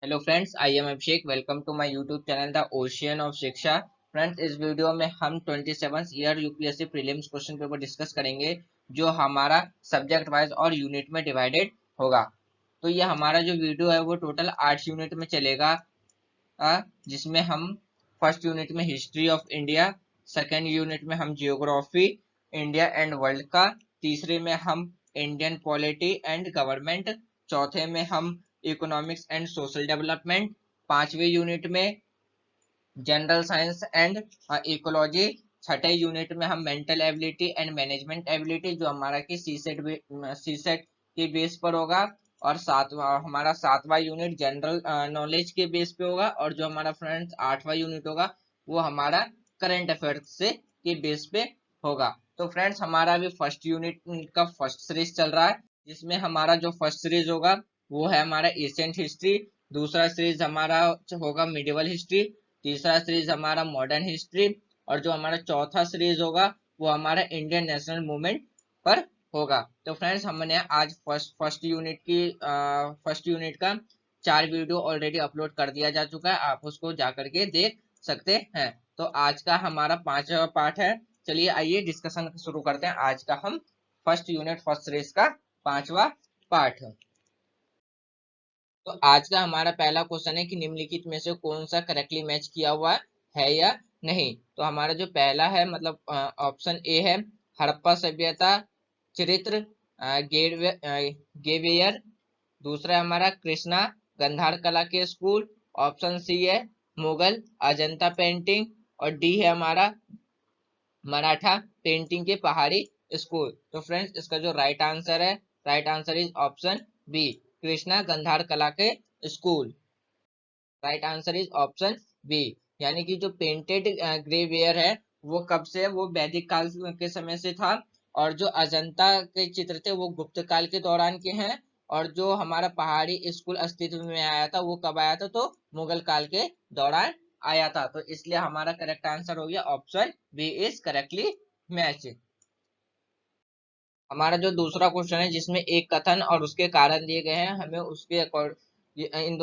Hello friends, I am Abhishek. Welcome to my YouTube channel the ocean of Shiksha. Friends, इस video में हम 27th year UPSC prelims question paper discuss करेंगे, जो हमारा subject wise और unit में डिवाइडेड होगा। तो ये हमारा जो वीडियो है वो टोटल 8 यूनिट में चलेगा, जिसमें हम फर्स्ट यूनिट में history of India, second unit में हम जियोग्राफी इंडिया एंड वर्ल्ड का, तीसरे में हम इंडियन पॉलिटी एंड गवर्नमेंट, चौथे में हम इकोनॉमिक्स एंड सोशल डेवलपमेंट, पांचवें यूनिट में जनरल साइंस एंड इकोलॉजी, छठे यूनिट में हम mental ability and management ability, जो हमारा की सीसेट के बेस पर होगा, और हमारा सातवां यूनिट जनरल नॉलेज के बेस पे होगा, और जो हमारा फ्रेंड्स आठवां यूनिट होगा वो हमारा करंट अफेयर्स से के बेस पे होगा। तो फ्रेंड्स, हमारा अभी फर्स्ट यूनिट का फर्स्ट सीरीज चल रहा है, जिसमें हमारा जो फर्स्ट सीरीज होगा वो है हमारा एशियंट हिस्ट्री, दूसरा सीरीज हमारा होगा मिडिवल हिस्ट्री, तीसरा सीरीज हमारा मॉडर्न हिस्ट्री, और जो हमारा चौथा सीरीज होगा वो हमारा इंडियन नेशनल मूवमेंट पर होगा। तो फ्रेंड्स, हमने आज फर्स्ट यूनिट का 4 वीडियो ऑलरेडी अपलोड कर दिया जा चुका है, आप उसको जा करके देख सकते हैं। तो आज का हमारा 5वां पार्ट है। चलिए आइए डिस्कशन शुरू करते हैं। आज का हम फर्स्ट यूनिट फर्स्ट सीरीज का 5वां पार्ट है। तो आज का हमारा पहला क्वेश्चन है कि निम्नलिखित में से कौन सा करेक्टली मैच किया हुआ है या नहीं। तो हमारा जो पहला है, मतलब ऑप्शन ए है हड़प्पा सभ्यता चरित्र गेवियर, दूसरा है हमारा कृष्णा गंधार कला के स्कूल, ऑप्शन सी है मुगल अजंता पेंटिंग, और डी है हमारा मराठा पेंटिंग के पहाड़ी स्कूल। तो फ्रेंड्स, इसका जो right answer is option B, Krishna Gandhara कला के स्कूल। Right answer is option B. यानी कि जो पेंटेड ग्रेवेयर है वो कब से है, वो वैदिक काल के समय से था, और जो अजंता के चित्र थे वो गुप्त काल के दौरान के हैं, और जो हमारा पहाड़ी स्कूल अस्तित्व में आया था वो कब आया था, तो मुगल काल के दौरान आया था। तो इसलिए हमारा करेक्ट आंसर हो गया option B is correctly match. हमारा जो दूसरा क्वेश्चन है, जिसमें एक कथन और उसके कारण दिए गए हैं, हमें उसके इन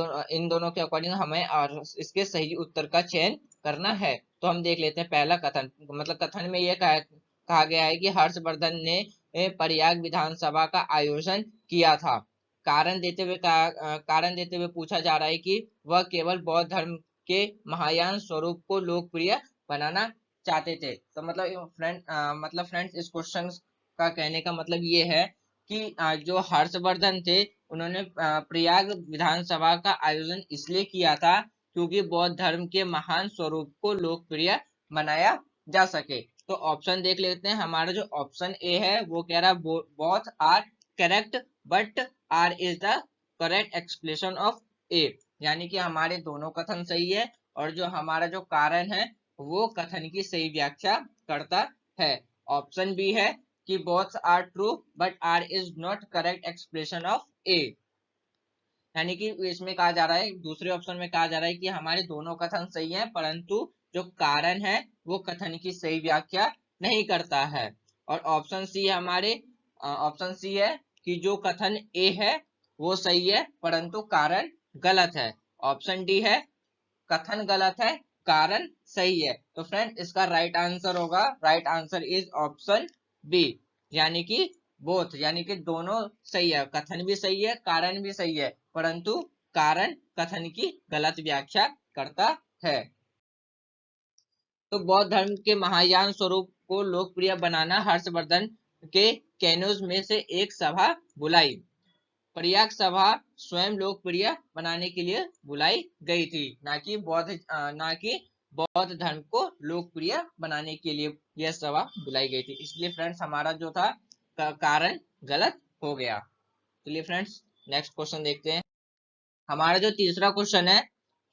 दोनों के अकॉर्डिंग हमें और इसके सही उत्तर का चयन करना है। तो हम देख लेते हैं पहला कथन। मतलब कथन में यह कहा गया है कि हर्षवर्धन ने प्रयाग विधानसभा का आयोजन किया था। कारण देते हुए पूछा जा रहा है कि वह केवल बौद्ध धर्म के महायान स्वरूप को लोकप्रिय बनाना चाहते थे। तो मतलब फ्रेंड्स, इस क्वेश्चन का कहने का मतलब ये है कि जो हर्षवर्धन थे उन्होंने प्रयाग विधानसभा का आयोजन इसलिए किया था क्योंकि बौद्ध धर्म के महान स्वरूप को लोकप्रिय बनाया जा सके। तो ऑप्शन देख लेते हैं। हमारा जो ऑप्शन ए है वो कह रहा है both are correct but R is the correct explanation of A, यानी कि हमारे दोनों कथन सही है, और जो हमारा जो कारण है वो कथन की सही व्याख्या करता है। ऑप्शन बी है कि both are true but R is not correct expression of A, यानी कि इसमें कहा जा रहा है, दूसरे ऑप्शन में कहा जा रहा है कि हमारे दोनों कथन सही हैं, परंतु जो कारण है वो कथन की सही व्याख्या नहीं करता है। और ऑप्शन सी है कि जो कथन ए है वो सही है परंतु कारण गलत है। ऑप्शन डी है कथन गलत है कारण सही है। तो फ्रेंड, इसका right answer is option B, यानी कि बोथ, यानी कि दोनों सही है, कथन भी सही है कारण भी सही है, परंतु कारण कथन की गलत व्याख्या करता है। तो बौद्ध धर्म के महायान स्वरूप को लोकप्रिय बनाना हर्षवर्धन के कैनोज में से एक सभा बुलाई। प्रयाग सभा स्वयं लोकप्रिय बनाने के लिए बुलाई गई थी, ना कि बौद्ध धर्म को लोकप्रिय बनाने के लिए यह सभा बुलाई गई थी। इसलिए फ्रेंड्स, हमारा जो था कारण गलत हो गया। चलिए फ्रेंड्स, नेक्स्ट क्वेश्चन देखते हैं। हमारा जो तीसरा क्वेश्चन है,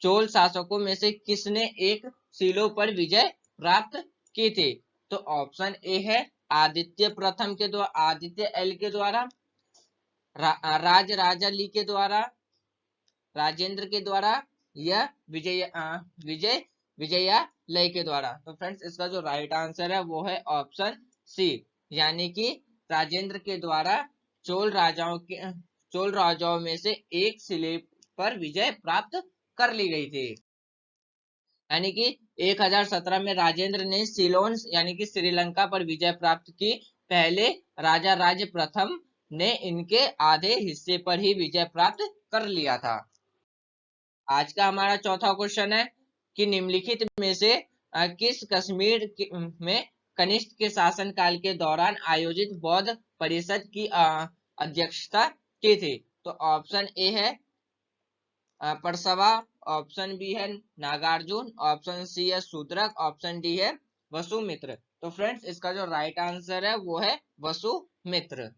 चोल शासकों में से किसने एक सिलों पर विजय प्राप्त की थी। तो ऑप्शन ए है आदित्य एल के द्वारा, राज राजा ली के द्वारा, राजेंद्र के द्वारा, या विजय विजया लय के द्वारा। तो फ्रेंड्स, इसका जो राइट आंसर है वो है ऑप्शन सी, यानी कि राजेंद्र के द्वारा चोल राजाओं में से एक शिले पर विजय प्राप्त कर ली गई थी। यानी कि 1017 में राजेंद्र ने सिलोन यानी कि श्रीलंका पर विजय प्राप्त की। पहले राजा राज प्रथम ने इनके आधे हिस्से पर ही विजय प्राप्त कर लिया था। आज का हमारा चौथा क्वेश्चन है कि निम्नलिखित में से किस कश्मीर में कनिष्क के शासन काल के दौरान आयोजित बौद्ध परिषद की अध्यक्षता की थी। तो ऑप्शन ए है परसवा, ऑप्शन बी है नागार्जुन, ऑप्शन सी है शूद्रक, ऑप्शन डी है वसुमित्र। तो फ्रेंड्स इसका जो राइट आंसर है वो है Vasumitra.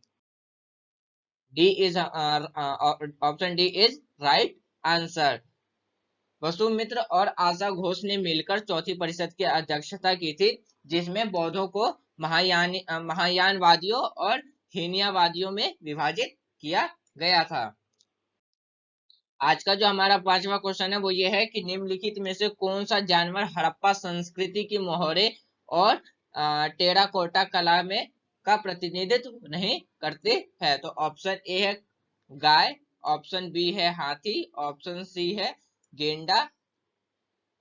D is option D is right answer. Vasumitra और आशा घोष ने मिलकर चौथी परिषद की अध्यक्षता की थी, जिसमें बौद्धों को महायानवादियों और हीनयावादियों में विभाजित किया गया था। आज का जो हमारा पांचवा क्वेश्चन है वो ये है कि निम्नलिखित में से कौन सा जानवर हड़प्पा संस्कृति की मोहरे और टेराकोटा कला में का प्रतिनिधित्व नहीं करते हैं। तो ऑप्शन ए है गाय, ऑप्शन बी है हाथी, ऑप्शन सी है गेंडा,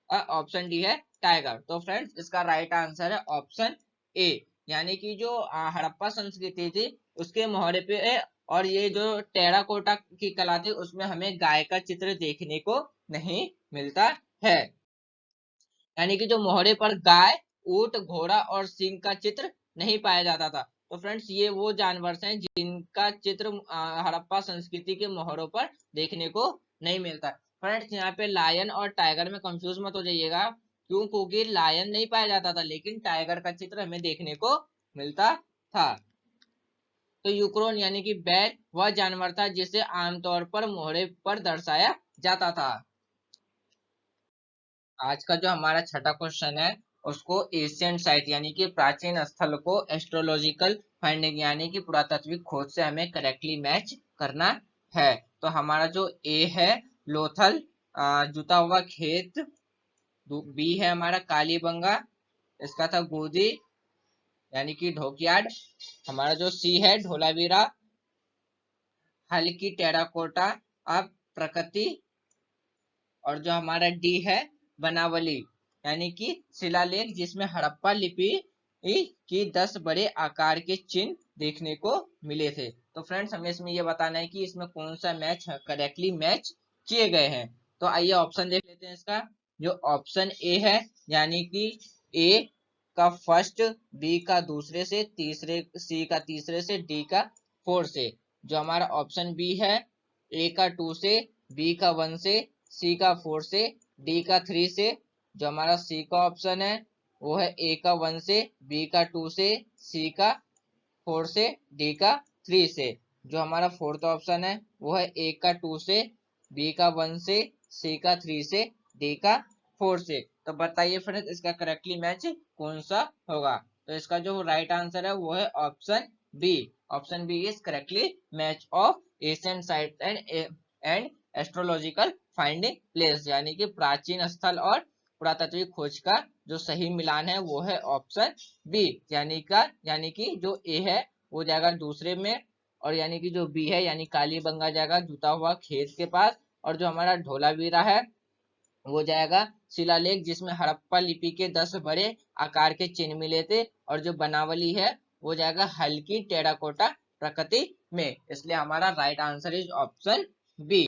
ऑप्शन डी है टाइगर। तो फ्रेंड्स इसका राइट आंसर है ऑप्शन ए, यानी कि जो हड़प्पा संस्कृति थी उसके मोहरे पे और ये जो टेराकोटा की कला थी उसमें हमें गाय का चित्र देखने को नहीं मिलता है। यानी कि जो मोहरे पर गाय, ऊंट, घोड़ा और सिंह का चित्र नहीं पाया जाता था। तो फ्रेंड्स ये वो जानवर हैं जिनका चित्र हड़प्पा संस्कृति के मोहरों पर देखने को नहीं मिलता। फ्रेंड्स यहाँ पे लायन और टाइगर में कंफ्यूज मत हो जाइएगा, क्यों? क्योंकि लायन नहीं पाया जाता था लेकिन टाइगर का चित्र हमें देखने को मिलता था। तो यूक्रोन यानी कि बैल वह जानवर था जिसे आमतौर पर मोहरे पर दर्शाया जाता था। आज का जो हमारा छठा क्वेश्चन है उसको एशियंट साइट यानी कि प्राचीन स्थल को एस्ट्रोलॉजिकल फाइंडिंग यानी कि पुरातात्विक खोज से हमें करेक्टली मैच करना है। तो हमारा जो ए है लोथल जुता हुआ खेत, बी है हमारा कालीबंगा, इसका था गोदी यानी कि ढोकयार्ड, हमारा जो सी है ढोलावीरा, हल्की टेराकोटा अब प्रकृति, और जो हमारा डी है बनावली यानी कि शिलालेख जिसमें हड़प्पा लिपि की 10 बड़े आकार के चिन्ह देखने को मिले थे। तो फ्रेंड्स हमें इसमें यह बताना है कि इसमें कौन सा मैच करेक्टली मैच किए गए हैं। तो आइए ऑप्शन देख लेते हैं इसका। जो ऑप्शन ए है यानी कि ए का फर्स्ट, बी का दूसरे से, तीसरे सी का तीसरे से, डी का फोर्थ से। जो हमारा ऑप्शन बी है ए का 2 से, बी का 1 से, सी का 4 से, डी का 3 से। जो हमारा सी का ऑप्शन है वो है ए का 1 से, बी का 2 से, सी का 4 से, डी का 3 से। जो हमारा फोर्थ ऑप्शन है वो है ए का 2 से, बी का 1 से, सी का 3 से, डी का 4 से। तो बताइए फ्रेंड्स इसका करेक्टली मैच कौन सा होगा। तो इसका जो राइट आंसर है वो है option B. Option B is correctly match of ancient site and astrological finding place, यानी कि प्राचीन स्थल और पुरातात्विक खोज का जो सही मिलान है वो है ऑप्शन बी। यानी कि जो ए है वो जाएगा दूसरे में, और यानी कि जो बी है यानी कालीबंगा जाएगा जुता हुआ खेत के पास, और जो हमारा ढोलावीरा है वो जाएगा शिलालेख जिसमें हड़प्पा लिपि के 10 बड़े आकार के चिन्ह मिले थे, और जो बनावली है वो जाएगा हल्की टेराकोटा प्रकृति में। इसलिए हमारा right answer is option B.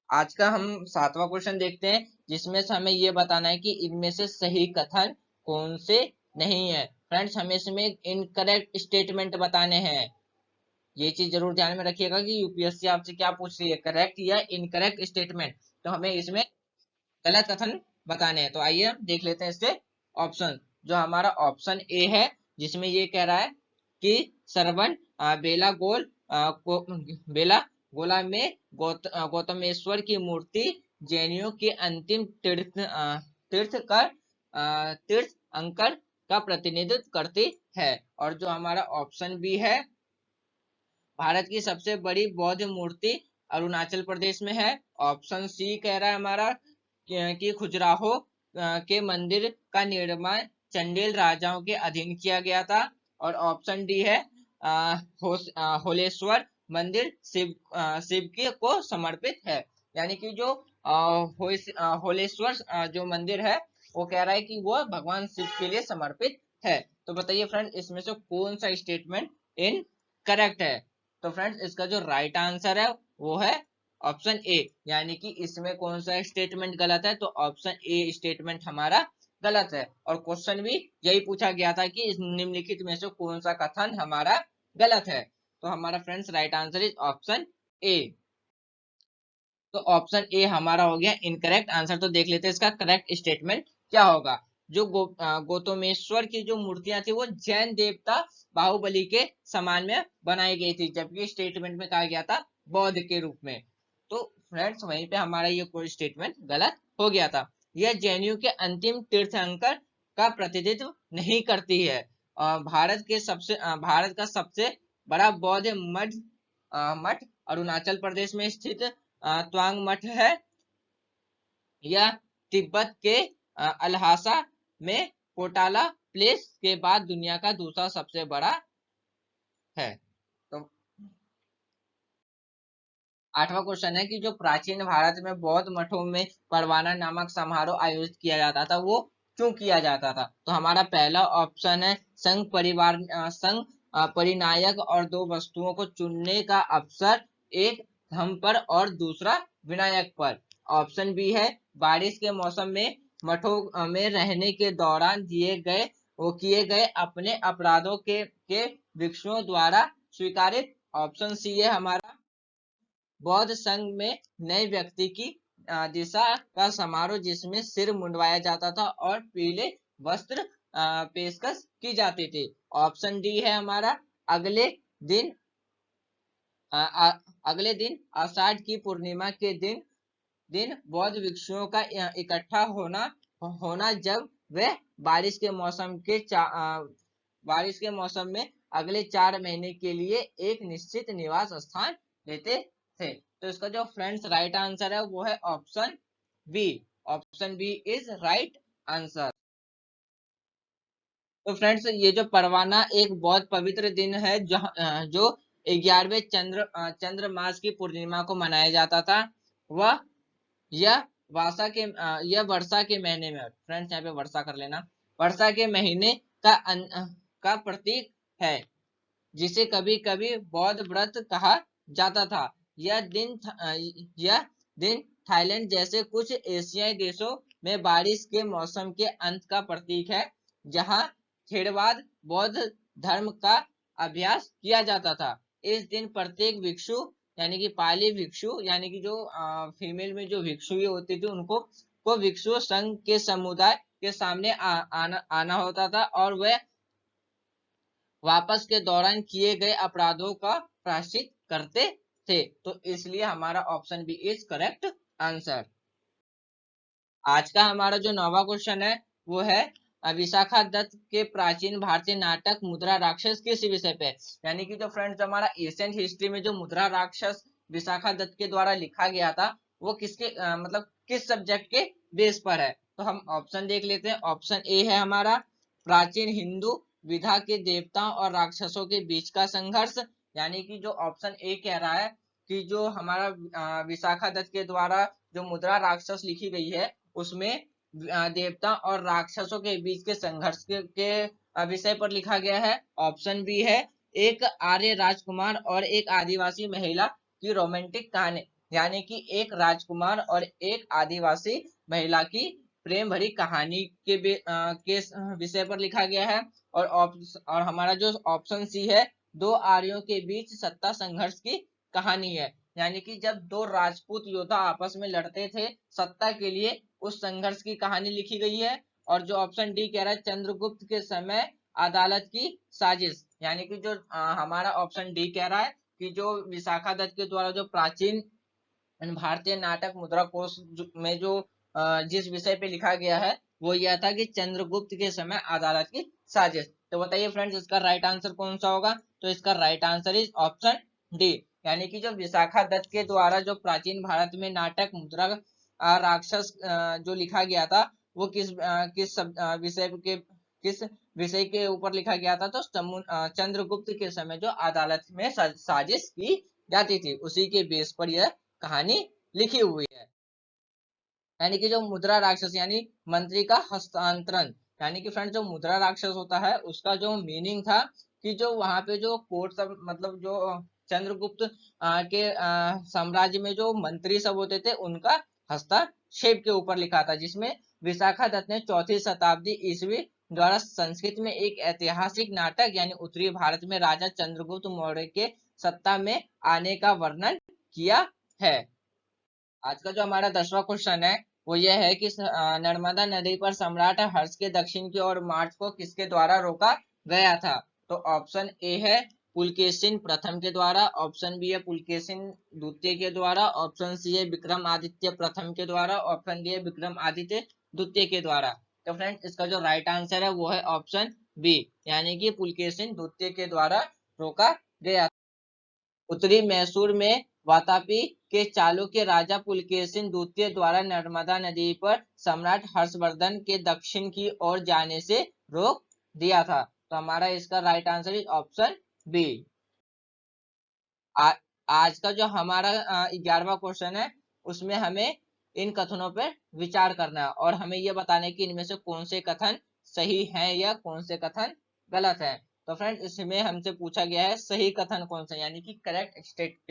आज का हम सातवां क्वेश्चन देखते हैं जिसमें से हमें ये बताना है कि इनमें से सही कथन कौन से नहीं है। फ्रेंड्स हमें इसमें इनकरेक्ट स्टेटमेंट बताने हैं। ये चीज जरूर ध्यान में रखिएगा कि यूपीएससी आपसे क्या पूछ रही है, करेक्ट या इनकरेक्ट स्टेटमेंट। तो हमें इसमें गलत कथन बताने हैं। तो आइए हम देख लेते हैं इसके ऑप्शन। जो हमारा ऑप्शन ए है जिसमें ये कह रहा है कि श्रवण बेला गोला में गौतमेश्वर की मूर्ति जैनियों के अंतिम तीर्थ अंकर का प्रतिनिधित्व करती है। और जो हमारा ऑप्शन बी है भारत की सबसे बड़ी बौद्ध मूर्ति अरुणाचल प्रदेश में है। ऑप्शन सी कह रहा है हमारा कि खजुराहो के मंदिर का निर्माण चंदेल राजाओं के अधीन किया गया था। और ऑप्शन डी है होलेश्वर मंदिर शिव के को समर्पित है। यानी कि जो होलेश्वर जो मंदिर है वो कह रहा है कि वो भगवान शिव के लिए समर्पित है। तो बताइए फ्रेंड इसमें से कौन सा स्टेटमेंट इन करेक्ट है? तो फ्रेंड्स इसका जो राइट आंसर है वो है ऑप्शन ए, यानी कि इसमें कौन सा स्टेटमेंट गलत है? तो ऑप्शन ए स्टेटमेंट हमारा गलत है। और क्वेश्चन भी यही पूछा गया था कि इस निम्नलिखित में से कौन सा कथन हमारा गलत है। तो हमारा friends right answer is option A. तो ऑप्शन ए हमारा हो गया इनकरेक्ट आंसर। तो देख लेते हैं इसका करेक्ट स्टेटमेंट क्या होगा। जो गौतमेश्वर की जो मूर्तियां थी वो जैन देवता बाहुबली के समान में बनाई गई थी, जबकि स्टेटमेंट में कहा गया था बौद्ध के रूप में। तो फ्रेंड्स वहीं पे हमारा ये कोई स्टेटमेंट गलत हो गया था। यह जैनियों के अंतिम तीर्थंकर का प्रतिनिधित्व नहीं करती है। भारत का सबसे बड़ा बौद्ध मठ अरुणाचल प्रदेश में स्थित त्वांग मठ है। यह तिब्बत के अल्हासा में पोटाला प्लेस के बाद दुनिया का दूसरा सबसे बड़ा है। तो 8वां क्वेश्चन है कि जो प्राचीन भारत में बौद्ध मठों में परवाना नामक समारोह आयोजित किया जाता था वो क्यों किया जाता था? तो हमारा पहला ऑप्शन है संघ परिनायक और दो वस्तुओं को चुनने का अवसर, एक धम पर और दूसरा विनायक पर। ऑप्शन बी है बारिश के मौसम में मठों में रहने के दौरान किए गए अपने अपराधों के भिक्षुओं द्वारा स्वीकारित। ऑप्शन सी है हमारा बौद्ध संघ में नए व्यक्ति की दिशा का समारोह जिसमें सिर मुंडवाया जाता था और पीले वस्त्र पेशकश की जाती थी। ऑप्शन डी है हमारा अगले दिन अगले दिन आषाढ़ की पूर्णिमा के दिन बौद्ध भिक्षुओं का इकट्ठा होना जब वे बारिश के मौसम में अगले 4 महीने के लिए एक निश्चित निवास स्थान लेते थे। तो इसका जो फ्रेंड्स राइट आंसर है वो है option B. Option B is right answer. तो फ्रेंड्स ये जो परवाना एक बहुत पवित्र दिन है जो 11वें चंद्र मास की पूर्णिमा को मनाया जाता था। वह यह यह वर्षा के महीने में, फ्रेंड्स यहाँ पे वर्षा कर लेना, वर्षा के महीने का प्रतीक है जिसे कभी कभी बौद्ध व्रत कहा जाता था। यह दिन थाईलैंड जैसे कुछ एशियाई देशों में बारिश के मौसम के अंत का प्रतीक है, जहां थेरवाद बौद्ध धर्म का अभ्यास किया जाता था। इस दिन प्रत्येक भिक्षु यानी कि पाली भिक्षु यानी कि जो फीमेल में जो भिक्षु होती थी उनको भिक्षु संघ के समुदाय के सामने आना होता था और वह वापस के दौरान किए गए अपराधों का प्रायश्चित करते थे। तो इसलिए हमारा option B is correct answer. आज का हमारा जो 9वां क्वेश्चन है वो है विशाखा दत्त के प्राचीन भारतीय नाटक मुद्रा राक्षस किस विषय पे? यानी कि जो फ्रेंड्स हमारा एशियंट हिस्ट्री में जो मुद्रा राक्षस विशाखा दत्त के द्वारा लिखा गया था वो मतलब किस सब्जेक्ट के बेस पर है? तो हम ऑप्शन देख लेते हैं। ऑप्शन ए है हमारा प्राचीन हिंदू विधा के देवताओं और राक्षसों के बीच का संघर्ष। यानी कि जो ऑप्शन ए कह रहा है कि जो हमारा विशाखा दत्त के द्वारा जो मुद्रा राक्षस लिखी गई है उसमें देवता और राक्षसों के बीच के संघर्ष के विषय पर लिखा गया है। ऑप्शन बी है एक आर्य राजकुमार और एक आदिवासी महिला की रोमांटिक कहानी। यानी कि एक राजकुमार और एक आदिवासी महिला की प्रेम भरी कहानी के विषय पर लिखा गया है। और हमारा जो ऑप्शन सी है दो आर्यों के बीच सत्ता संघर्ष की कहानी है। यानी कि जब दो राजपूत योद्धा आपस में लड़ते थे सत्ता के लिए उस संघर्ष की कहानी लिखी गई है। और जो ऑप्शन डी कह रहा है चंद्रगुप्त के समय अदालत की साजिश। यानी कि जो हमारा ऑप्शन डी कह रहा है कि जो विशाखा दत्त के द्वारा जो प्राचीन भारतीय नाटक मुद्रा कोश में जो जिस विषय पे लिखा गया है वो यह था कि चंद्रगुप्त के समय अदालत की साजिश। तो बताइए फ्रेंड्स इसका राइट आंसर कौन सा होगा? तो इसका right answer is option D. यानी कि जो विशाखा दत्त के द्वारा जो प्राचीन भारत में नाटक मुद्रा राक्षस जो लिखा गया था वो किस विषय के ऊपर लिखा गया था? तो चंद्रगुप्त के समय जो अदालत में साजिश की जाती थी, उसी के बेस पर यह कहानी लिखी हुई है। यानी कि जो मुद्रा राक्षस यानी मंत्री का हस्तांतरण, यानी कि फ्रेंड जो मुद्रा राक्षस होता है उसका जो मीनिंग था कि जो वहां पे जो कोर्ट सब मतलब जो चंद्रगुप्त के साम्राज्य में जो मंत्री सब होते थे उनका हस्तक्षेप के ऊपर लिखा था, जिसमें विशाखा दत्त ने 4वीं शताब्दी ईस्वी द्वारा संस्कृत में एक ऐतिहासिक नाटक यानी उत्तरी भारत में राजा चंद्रगुप्त मौर्य के सत्ता में आने का वर्णन किया है। आज का जो हमारा 10वां क्वेश्चन है वो ये है कि नर्मदा नदी पर सम्राट हर्ष के दक्षिण की ओर मार्च को किसके द्वारा रोका गया था? तो ऑप्शन ए है पुलकेशिन प्रथम के द्वारा, ऑप्शन बी है पुलकेशिन द्वितीय के द्वारा, ऑप्शन सी है विक्रमादित्य प्रथम के द्वारा, ऑप्शन डी है विक्रमादित्य द्वितीय के द्वारा। तो फ्रेंड इसका जो राइट आंसर है वो है ऑप्शन बी, यानी कि पुलकेशिन द्वितीय के द्वारा रोका गया। उत्तरी मैसूर में वातापी के चालुक्य राजा पुलकेशिन द्वितीय द्वारा नर्मदा नदी पर सम्राट हर्षवर्धन के दक्षिण की ओर जाने से रोक दिया था। तो हमारा इसका right answer is option B. आज का जो हमारा 11वां क्वेश्चन है उसमें हमें इन कथनों पर विचार करना है और हमें यह बताना है कि इनमें से कौन से कथन सही हैं या कौन से कथन गलत हैं। तो फ्रेंड इसमें हमसे पूछा गया है सही कथन कौन सा, यानी कि करेक्ट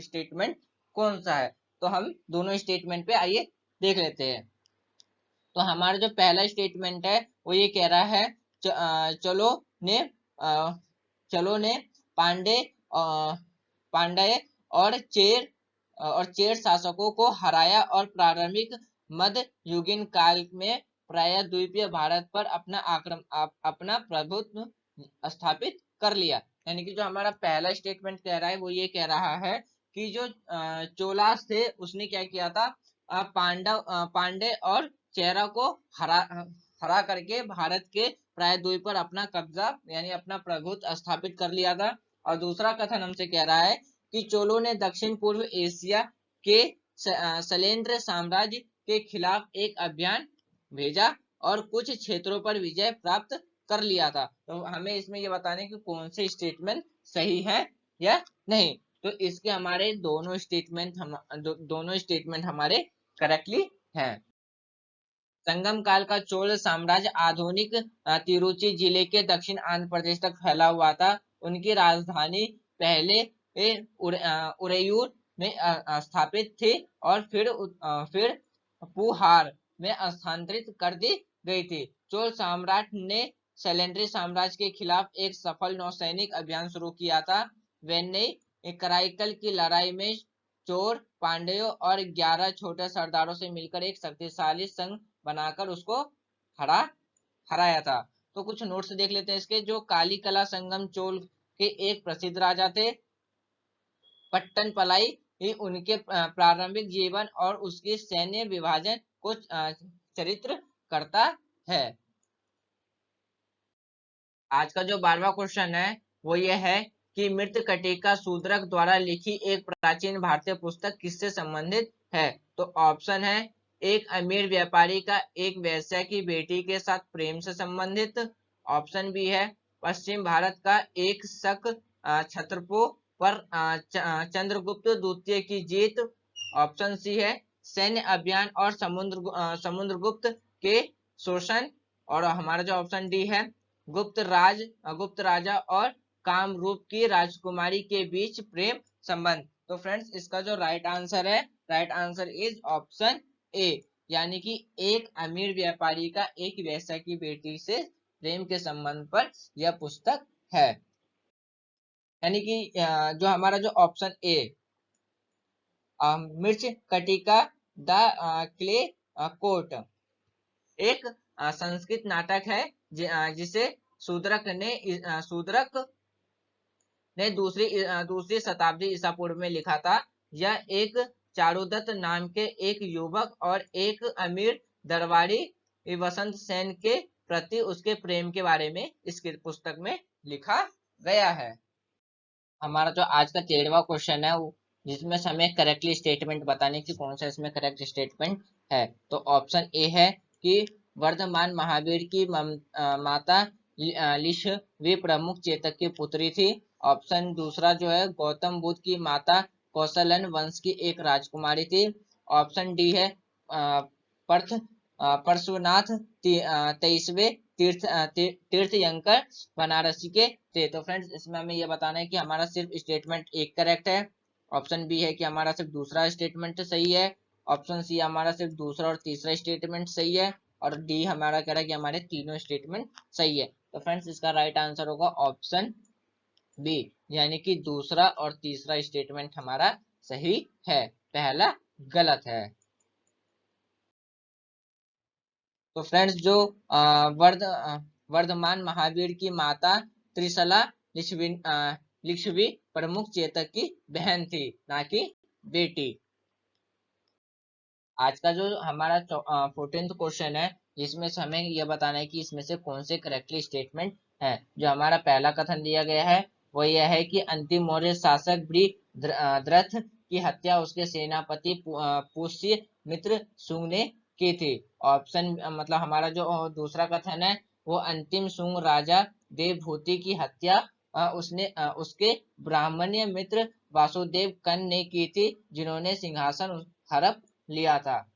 स्टेटमेंट कौन सा है। तो हम दोनों स्टेटमेंट पे आइए देख लेते हैं। तो हमारा जो पहला स्टेटमेंट है वो ये कह रहा है चलो ने चलो ने पांडे पांड्य और चेर शासकों को हराया और प्रारंभिक मध्य युगीन काल में प्रायद्वीपीय भारत पर अपना प्रभुत्व स्थापित कर लिया। यानी कि जो हमारा पहला स्टेटमेंट कह रहा है वो ये कह रहा है कि जो चोलास थे उसने क्या किया था, पांडे और चेरा को हरा करके भारत के प्रायद्वीप पर अपना कब्जा यानी अपना प्रभुत्व स्थापित कर लिया था। और दूसरा कथन हमसे कह रहा है कि चोलों ने दक्षिण पूर्व एशिया के शैलेंद्र साम्राज्य के खिलाफ एक अभियान भेजा और कुछ क्षेत्रों पर विजय प्राप्त कर लिया था। तो हमें इसमें यह बताने कि कौन से स्टेटमेंट सही है या नहीं। तो इसके हमारे दोनों स्टेटमेंट हमारे करेक्टली हैं। संगम काल का चोल साम्राज्य आधुनिक तिरुचि जिले के दक्षिण आंध्र प्रदेश तक फैला हुआ था। उनकी राजधानी पहले उरेयूर में स्थापित थी और फिर पुहार में स्थानांतरित कर दी गई थी। चोल सम्राट ने शैलेंद्री साम्राज्य के खिलाफ एक सफल नौसैनिक अभियान शुरू किया था। वेन्नई कराईकल की लड़ाई में चोर पांड्यों और 11 छोटे सरदारों से मिलकर एक शक्तिशाली संघ बनाकर उसको हराया था। तो कुछ नोट्स देख लेते हैं इसके। जो काली कला संगम चोल के एक प्रसिद्ध राजा थे। पट्टन पलाई ही उनके प्रारंभिक जीवन और उसकी सैन्य विभाजन को चरित्र करता है। आज का जो 12वां क्वेश्चन है वो ये है कि मृत्कटिका शूद्रक द्वारा लिखी एक प्राचीन भारतीय पुस्तक किससे संबंधित है? तो ऑप्शन है एक अमीर व्यापारी का एक वेश्या की बेटी के साथ प्रेम से संबंधित, ऑप्शन बी है पश्चिम भारत का एक शक छत्रपो पर चंद्रगुप्त द्वितीय की जीत, ऑप्शन सी है सैन्य अभियान और समुद्रगुप्त के शोषण, और हमारा जो ऑप्शन डी है गुप्त राजा और कामरूप की राजकुमारी के बीच प्रेम संबंध। तो फ्रेंड्स इसका जो राइट आंसर है, right answer is option A, यानी कि एक अमीर व्यापारी का एक वेश्या की बेटी से प्रेम के संबंध पर यह पुस्तक है। यानी कि जो हमारा जो ऑप्शन ए मिर्च कटिका द क्ले कोर्ट एक संस्कृत नाटक है जिसे शूद्रक ने दूसरी शताब्दी ईसा पूर्व में लिखा था। यह एक चारुदत्त नाम के एक युवक और एक अमीर दरबारी वसंत सेन के प्रति उसके प्रेम के बारे में इस पुस्तक में लिखा गया है। हमारा जो आज का 13वां क्वेश्चन है जिसमें हमें करेक्टली स्टेटमेंट बताने की कौन सा इसमें करेक्ट स्टेटमेंट है। तो ऑप्शन ए है कि वर्धमान महावीर की माता लिश वे प्रमुख चेतक की पुत्री थी। ऑप्शन दूसरा जो है गौतम बुद्ध की माता कौशलन वंश की एक राजकुमारी थी। ऑप्शन डी है पर्थ परशुनाथ 23वें तीर्थंकर बनारसी के थे। तो फ्रेंड्स इसमें हमें यह बताना है कि हमारा सिर्फ स्टेटमेंट एक करेक्ट है। ऑप्शन बी है कि हमारा सिर्फ दूसरा स्टेटमेंट सही है। ऑप्शन सी हमारा सिर्फ दूसरा और तीसरा स्टेटमेंट सही है। और डी हमारा कह रहा है कि हमारे तीनों स्टेटमेंट सही है। तो फ्रेंड्स इसका राइट आंसर होगा ऑप्शन बी, यानी कि दूसरा और तीसरा स्टेटमेंट हमारा सही है, पहला गलत है। तो फ्रेंड्स जो वर्धमान महावीर की माता त्रिशला लिच्छवी प्रमुख चेतक की बहन थी, ना कि बेटी। आज का जो हमारा 14th क्वेश्चन है, जिसमें से हमें यह बताना है कि इसमें से कौन से करेक्टली स्टेटमेंट है। जो हमारा पहला कथन दिया गया है वो यह है कि अंतिम मौर्य शासक द्रथ की हत्या उसके सेनापति पुष्य मित्र सुंग ने की थी। ऑप्शन मतलब हमारा जो दूसरा कथन है वो अंतिम सुंग राजा देवभूति की हत्या उसके ब्राह्मण्य मित्र वासुदेव कन ने की थी, जिन्होंने सिंहासन हड़प लिया था।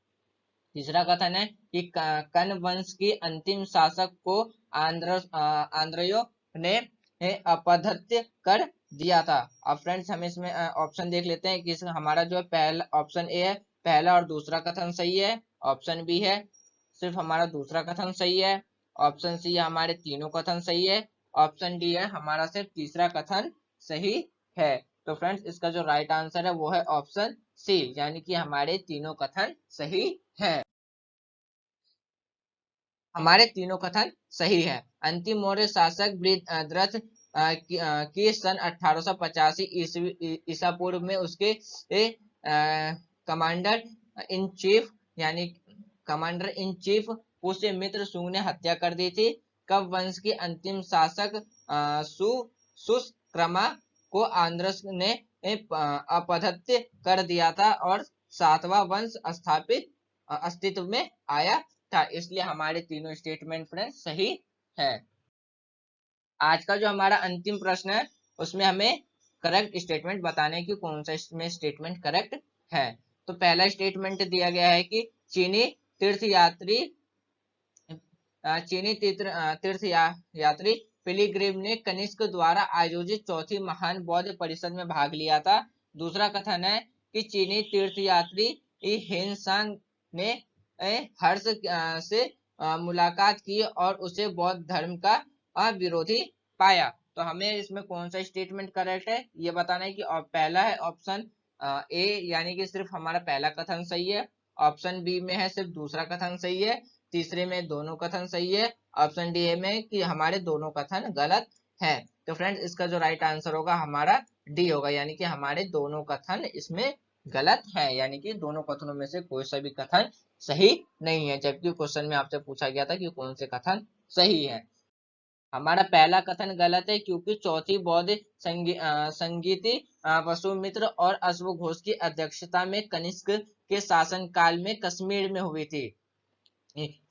तीसरा कथन है कि कन वंश की अंतिम शासक को आंद्रयो ने अपदत्य कर दिया था। अब फ्रेंड्स हम इसमें ऑप्शन देख लेते हैं कि हमारा जो है पहला ऑप्शन ए है, पहला और दूसरा कथन सही है। ऑप्शन बी है सिर्फ हमारा दूसरा कथन सही है। ऑप्शन सी हमारे तीनों कथन सही है। ऑप्शन डी है हमारा सिर्फ तीसरा कथन सही है। तो फ्रेंड्स इसका जो राइट आंसर है वो है ऑप्शन सी, यानी कि हमारे तीनों कथन सही है। हमारे तीनों कथन सही है। अंतिम मौर्य शासक द्रथ की सन 1885 ईसा पूर्व में उसके कमांडर इन चीफ यानी कमांडर इन चीफ पुष्यमित्र सुंग ने हत्या कर दी थी। कब वंश की अंतिम शासक सुशर्मा को आंद्रस ने अपदत्य कर दिया था और सातवां वंश स्थापित अस्तित्व में आया था। इसलिए हमारे तीनों स्टेटमेंट फ्रेंड्स सही है। आज का जो हमारा अंतिम प्रश्न है उसमें हमें करेक्ट स्टेटमेंट बताने की कौन सा इसमें स्टेटमेंट करेक्ट है। तो पहला स्टेटमेंट दिया गया है कि चीनी तीर्थयात्री पिलीग्रिम ने कनिष्क द्वारा आयोजित चौथी महान बौद्ध परिषद में भाग लिया था। दूसरा कथन है कि चीनी तीर्थयात्री हेनसांग ने हर्ष से मुलाकात की और उसे बौद्ध धर्म का विरोधी पाया। तो हमें इसमें कौन सा स्टेटमेंट करेक्ट है ये बताना है कि पहला है ऑप्शन ए, यानी कि सिर्फ हमारा पहला कथन सही है। ऑप्शन बी में है सिर्फ दूसरा कथन सही है। तीसरे में दोनों कथन सही है। ऑप्शन डी में कि हमारे दोनों कथन गलत है। तो फ्रेंड्स इसका जो राइट आंसर होगा हमारा डी होगा, यानी कि हमारे दोनों कथन इसमें गलत है, यानी कि दोनों कथनों में से कोई सा भी कथन सही नहीं है। जबकि क्वेश्चन में आपसे पूछा गया था कि कौन से कथन सही है। हमारा पहला कथन गलत है क्योंकि चौथी बौद्ध संगीति वसुमित्र और अश्वघोष की अध्यक्षता में कनिष्क के शासन काल में कश्मीर में हुई थी।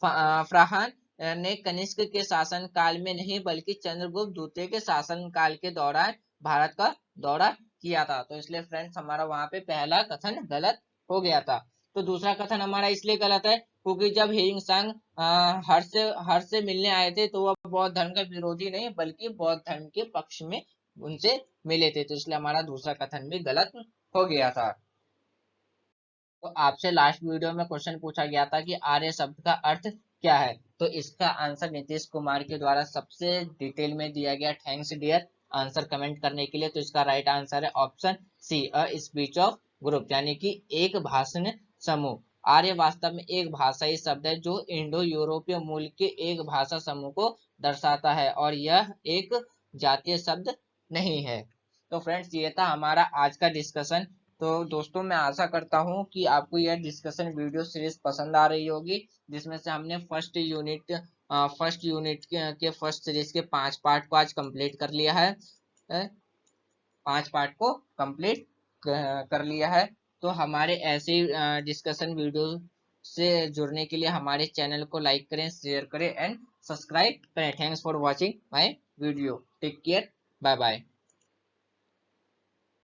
फरहान ने कनिष्क के शासन काल में नहीं बल्कि चंद्रगुप्त द्वितीय के शासन काल के दौरान भारत का दौरा किया था। तो इसलिए फ्रेंड्स हमारा वहां पे पहला कथन गलत हो गया था। तो दूसरा कथन हमारा इसलिए गलत है क्योंकि जब हिरिंगसांग हर्ष से मिलने आए थे तो वह बौद्ध धर्म का विरोधी नहीं बल्कि बौद्ध धर्म के पक्ष में उनसे मिले थे। तो इसलिए हमारा दूसरा कथन भी गलत हो गया था। तो आपसे लास्ट वीडियो में क्वेश्चन पूछा गया था कि आर्य शब्द का अर्थ क्या है। तो इसका आंसर नीतीश कुमार के द्वारा सबसे डिटेल में दिया गया। थैंक्स डियर आंसर कमेंट करने के लिए। तो इसका राइट आंसर है option C, a speech of group, यानी कि एक भाषण समूह। आर्य वास्तव में एक भाषाई शब्द है जो इंडो यूरोपीय मूल के एक भाषा समूह को दर्शाता है और यह एक जातीय शब्द नहीं है। तो फ्रेंड्स ये था हमारा आज का डिस्कशन। तो दोस्तों मैं आशा करता हूं कि आपको यह डिस्कशन वीडियो सीरीज पसंद आ रही होगी, जिसमें से हमने फर्स्ट यूनिट के फर्स्ट सीरीज के 5 पार्ट को आज कंप्लीट कर लिया है। 5 पार्ट को कंप्लीट कर लिया है। तो हमारे ऐसे डिस्कशन वीडियो से जुड़ने के लिए हमारे चैनल को लाइक करें, शेयर करें एंड सब्सक्राइब करें। Thanks for watching my video. Take care, bye bye.